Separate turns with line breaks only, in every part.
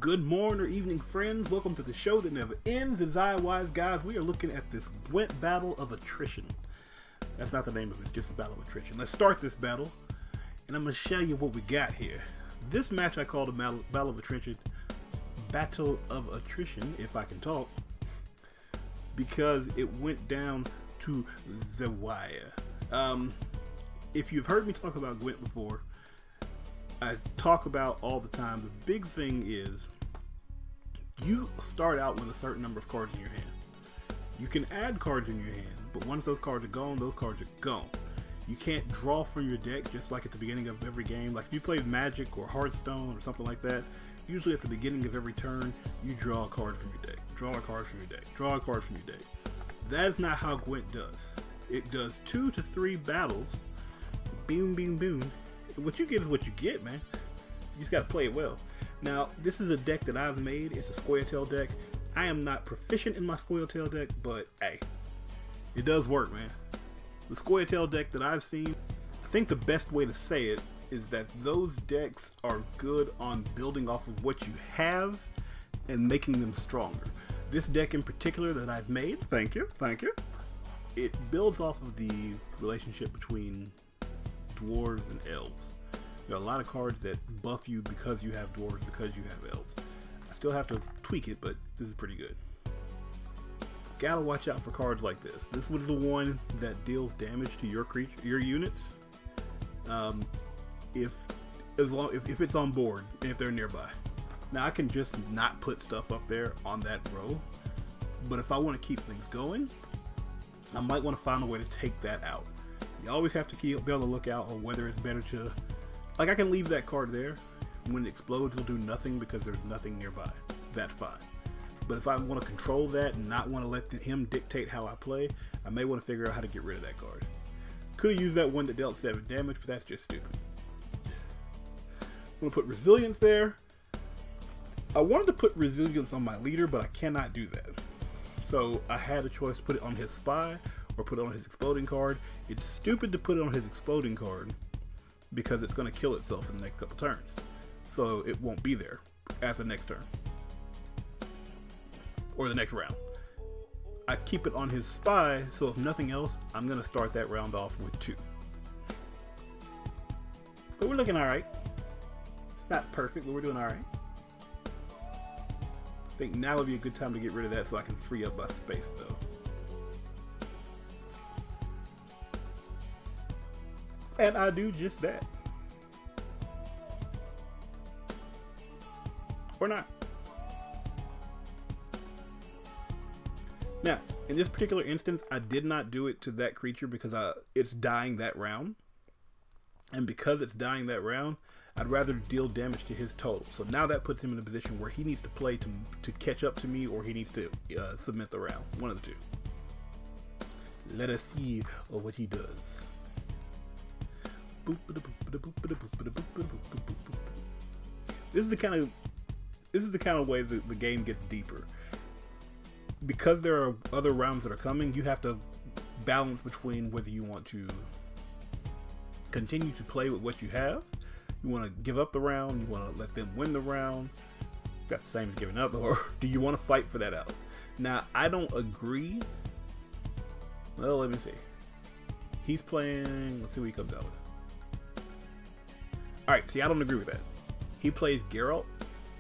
Good morning or evening, friends. Welcome to the show that never ends. It's Wise guys. We are looking at this Gwent battle of attrition. That's not the name of it, it's just a battle of attrition. Let's start this battle, and I'm going to show you what we got here. This match I call the Battle of Attrition, Battle of Attrition, if I can talk, because it went down to the wire. If you've heard me talk about Gwent before, I talk about all the time, the big thing is you start out with a certain number of cards in your hand. You can add cards in your hand, but once those cards are gone, those cards are gone. You can't draw from your deck just like at the beginning of every game. Like if you play Magic or Hearthstone or something like that, usually at the beginning of every turn, you draw a card from your deck, draw a card from your deck, draw a card from your deck. That is not how Gwent does. It does 2 to 3 battles, boom, boom, boom. What you get is what you get, man. You just gotta play it well. Now, this is a deck that I've made. It's a Scoia'Tael deck. I am not proficient in my Scoia'Tael deck, but hey, it does work, man. The Scoia'Tael deck that I've seen, I think the best way to say it is that those decks are good on building off of what you have and making them stronger. This deck in particular that I've made, thank you, it builds off of the relationship between dwarves and elves. There are a lot of cards that buff you because you have dwarves, because you have elves. I still have to tweak it, but this is pretty good. Gotta watch out for cards like this. This was the one that deals damage to your creature, your units, if it's on board and if they're nearby. Now I can just not put stuff up there on that row, but if I want to keep things going, I might want to find a way to take that out. You always have to be on the lookout on whether it's better to, like I can leave that card there. When it explodes, it'll do nothing because there's nothing nearby. That's fine. But if I want to control that and not want to let him dictate how I play, I may want to figure out how to get rid of that card. Could have used that one that dealt 7 damage, but that's just stupid. I'm going to put Resilience there. I wanted to put Resilience on my leader, but I cannot do that. So I had a choice to put it on his Spy or put it on his Exploding card. It's stupid to put it on his Exploding card because it's going to kill itself in the next couple turns. So it won't be there at the next turn or the next round. I keep it on his Spy, so if nothing else, I'm going to start that round off with 2. But we're looking alright. It's not perfect, but we're doing alright. I think now would be a good time to get rid of that so I can free up my space though. And I do just that. Or not. Now, in this particular instance, I did not do it to that creature because it's dying that round. And because it's dying that round, I'd rather deal damage to his total. So now that puts him in a position where he needs to play to catch up to me, or he needs to submit the round. One of the two. Let us see what he does. This is the kind of way the game gets deeper. Because there are other rounds that are coming, you have to balance between whether you want to continue to play with what you have, you want to give up the round, you want to let them win the round, that's the same as giving up, or do you want to fight for that out? Now, I don't agree. Well, let me see. He's playing, let's see what he comes out with. Alright, see, I don't agree with that. He plays Geralt.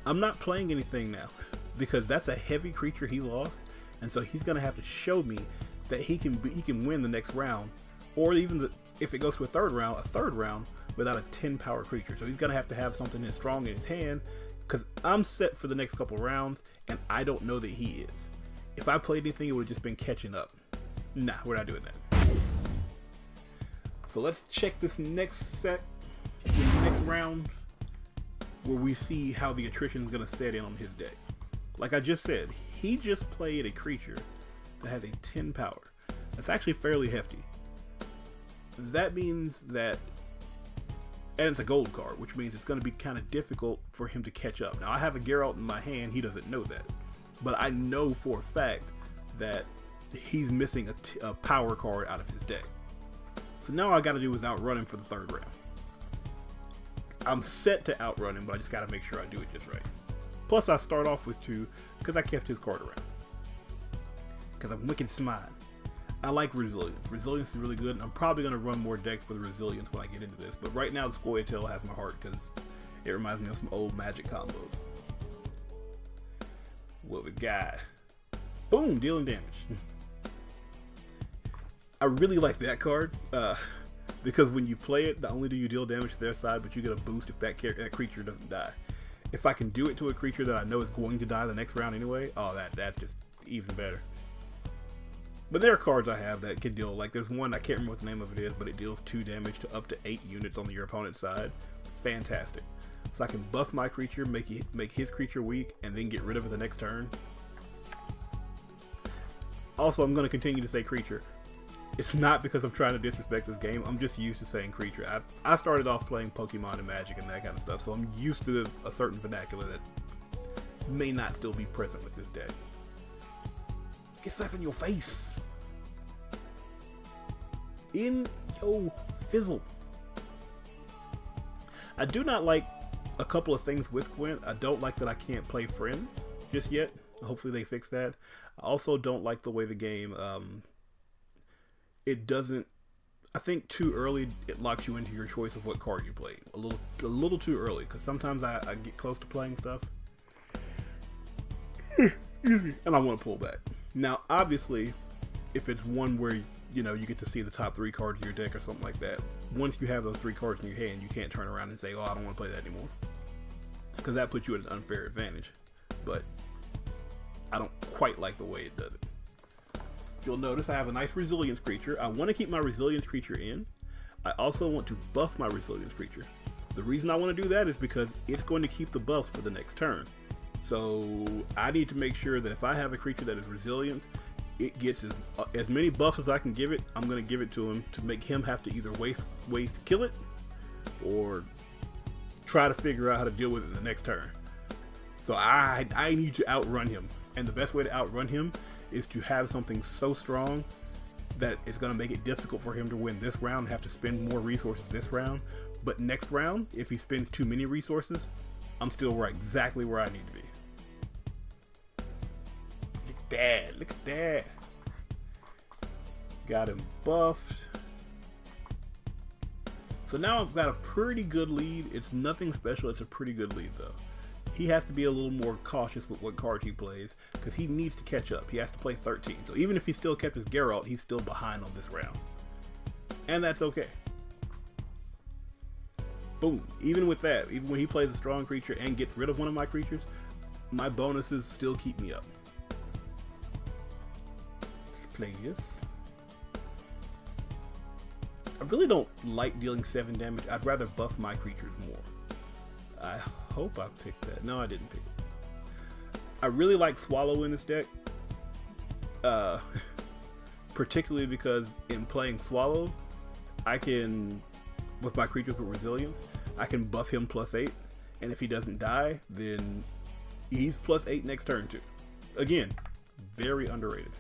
I'm not playing anything now because that's a heavy creature he lost, and so he's gonna have to show me that he can win the next round, or even if it goes to a third round without a 10 power creature. So he's gonna have to have something that's strong in his hand because I'm set for the next couple rounds, and I don't know that he is. If I played anything, it would have just been catching up. Nah, we're not doing that. So let's check this next round where we see how the attrition is going to set in on his deck. Like I just said, he just played a creature that has a 10 power. That's actually fairly hefty. That means that, and it's a gold card, which means it's going to be kind of difficult for him to catch up. Now I have a Geralt in my hand, he doesn't know that. But I know for a fact that he's missing a power card out of his deck. So now all I got to do is outrun him for the third round. I'm set to outrun him, but I just got to make sure I do it just right. Plus, I start off with 2 because I kept his card around. Because I'm wicked smart. I like Resilience. Resilience is really good, and I'm probably going to run more decks for the Resilience when I get into this. But right now, the Scoia'Tael has my heart because it reminds me of some old Magic combos. What we got? Boom! Dealing damage. I really like that card because when you play it, not only do you deal damage to their side, but you get a boost if that creature doesn't die. If I can do it to a creature that I know is going to die the next round anyway, oh, that's just even better. But there are cards I have that can deal, like there's one, I can't remember what the name of it is, but it deals 2 damage to up to 8 units on your opponent's side. Fantastic. So I can buff my creature, make his creature weak, and then get rid of it the next turn. Also, I'm going to continue to say creature. It's not because I'm trying to disrespect this game, I'm just used to saying creature. I started off playing Pokemon and Magic and that kind of stuff, so I'm used to a certain vernacular that may not still be present with this deck. Get slapped in your face. In your fizzle. I do not like a couple of things with Gwent. I don't like that I can't play friends just yet. Hopefully they fix that. I also don't like the way the game, it doesn't, I think too early it locks you into your choice of what card you play. A little too early, because sometimes I get close to playing stuff and I want to pull back. Now, obviously, if it's one where, you know, you get to see the top 3 cards of your deck or something like that, once you have those 3 cards in your hand, you can't turn around and say, oh, I don't want to play that anymore. Because that puts you at an unfair advantage. But I don't quite like the way it does it. You'll notice I have a nice Resilience creature. I want to keep my Resilience creature in. I also want to buff my Resilience creature. The reason I want to do that is because it's going to keep the buffs for the next turn. So I need to make sure that if I have a creature that is Resilience, it gets as many buffs as I can give it. I'm going to give it to him to make him have to either waste ways to kill it or try to figure out how to deal with it the next turn. So I need to outrun him. And the best way to outrun him is to have something so strong that it's going to make it difficult for him to win this round and have to spend more resources this round. But next round, if he spends too many resources, I'm still exactly where I need to be. Look at that. Look at that. Got him buffed. So now I've got a pretty good lead. It's nothing special. It's a pretty good lead though. He has to be a little more cautious with what card he plays because he needs to catch up. He has to play 13. So even if he still kept his Geralt, he's still behind on this round. And that's okay. Boom. Even with that, even when he plays a strong creature and gets rid of one of my creatures, my bonuses still keep me up. Let's play this. I really don't like dealing 7 damage. I'd rather buff my creatures more. I hope I picked that. No, I didn't pick it. I really like Swallow in this deck. Particularly because in playing Swallow, I can, with my creatures with Resilience, I can buff him +8. And if he doesn't die, then he's +8 next turn too. Again, very underrated.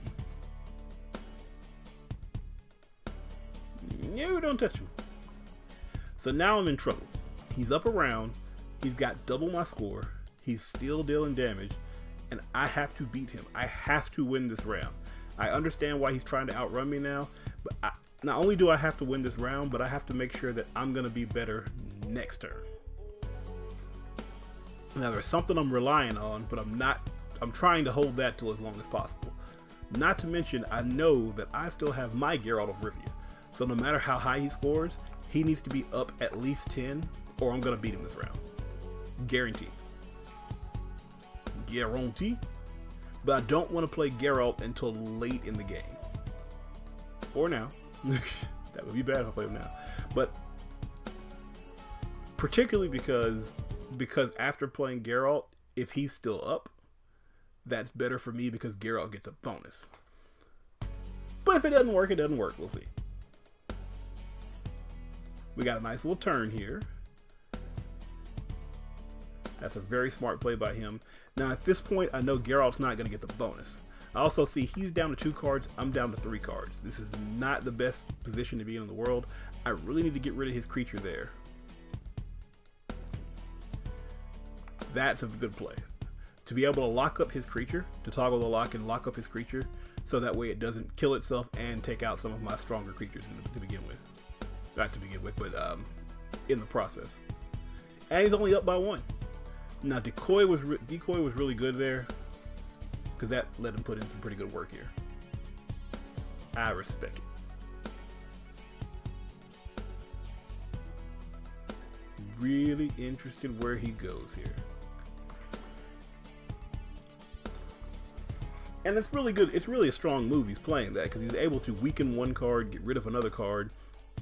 No, don't touch him. So now I'm in trouble. He's up around. He's got double my score. He's still dealing damage. And I have to beat him. I have to win this round. I understand why he's trying to outrun me now. But not only do I have to win this round, but I have to make sure that I'm going to be better next turn. Now there's something I'm relying on, but I'm trying to hold that till as long as possible. Not to mention, I know that I still have my Geralt of Rivia. So no matter how high he scores, he needs to be up at least 10 or I'm going to beat him this round. Guaranteed. Guarantee. But I don't want to play Geralt until late in the game. Or now. That would be bad if I play him now. But particularly because after playing Geralt, if he's still up, that's better for me because Geralt gets a bonus. But if it doesn't work, it doesn't work. We'll see. We got a nice little turn here. That's a very smart play by him. Now at this point, I know Geralt's not going to get the bonus. I also see he's down to 2 cards. I'm down to 3 cards. This is not the best position to be in the world. I really need to get rid of his creature there. That's a good play. to be able to lock up his creature, to toggle the lock and lock up his creature, so that way it doesn't kill itself and take out some of my stronger creatures to begin with. Not to begin with, but in the process. And he's only up by 1. Now decoy was really good there, because that let him put in some pretty good work here. I respect it. Really interested where he goes here. And it's really good. It's really a strong move he's playing that, because he's able to weaken one card, get rid of another card,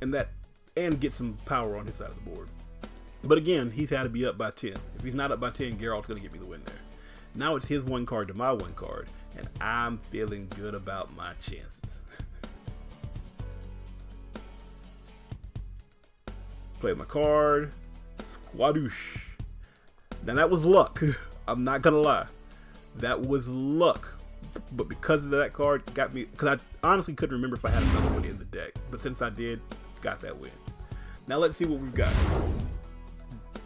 and get some power on his side of the board. But again, he's had to be up by 10. If he's not up by 10, Geralt's going to get me the win there. Now it's his 1 card to my 1 card, and I'm feeling good about my chances. Play my card. Squadoosh. Now that was luck. I'm not going to lie. That was luck. But because of that card, got me, because I honestly couldn't remember if I had another one in the deck. But since I did, got that win. Now let's see what we've got.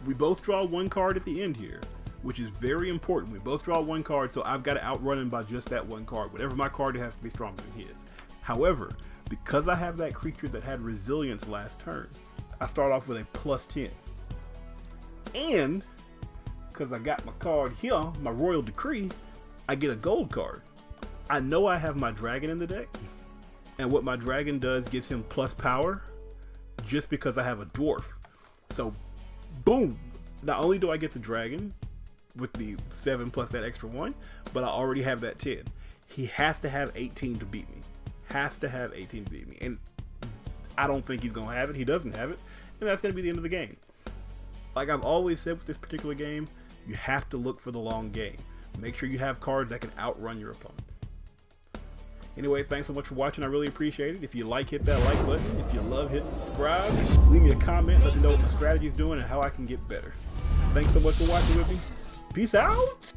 We both draw 1 card at the end here, which is very important. We both draw 1 card, so I've got to outrun him by just that 1 card. Whatever my card has to be stronger than his. However, because I have that creature that had resilience last turn, I start off with a +10. And because I got my card here, my Royal Decree, I get a gold card. I know I have my dragon in the deck, and what my dragon does gives him plus power just because I have a dwarf. So boom, not only do I get the dragon with the 7 plus that extra 1, but I already have that 10. He has to have 18 to beat me. Has to have 18 to beat me. And I don't think he's going to have it. He doesn't have it. And that's going to be the end of the game. Like I've always said with this particular game, you have to look for the long game. Make sure you have cards that can outrun your opponent. Anyway, thanks so much for watching. I really appreciate it. If you like, hit that like button. If you love, hit subscribe. Leave me a comment. Let me know what my strategy is doing and how I can get better. Thanks so much for watching with me. Peace out.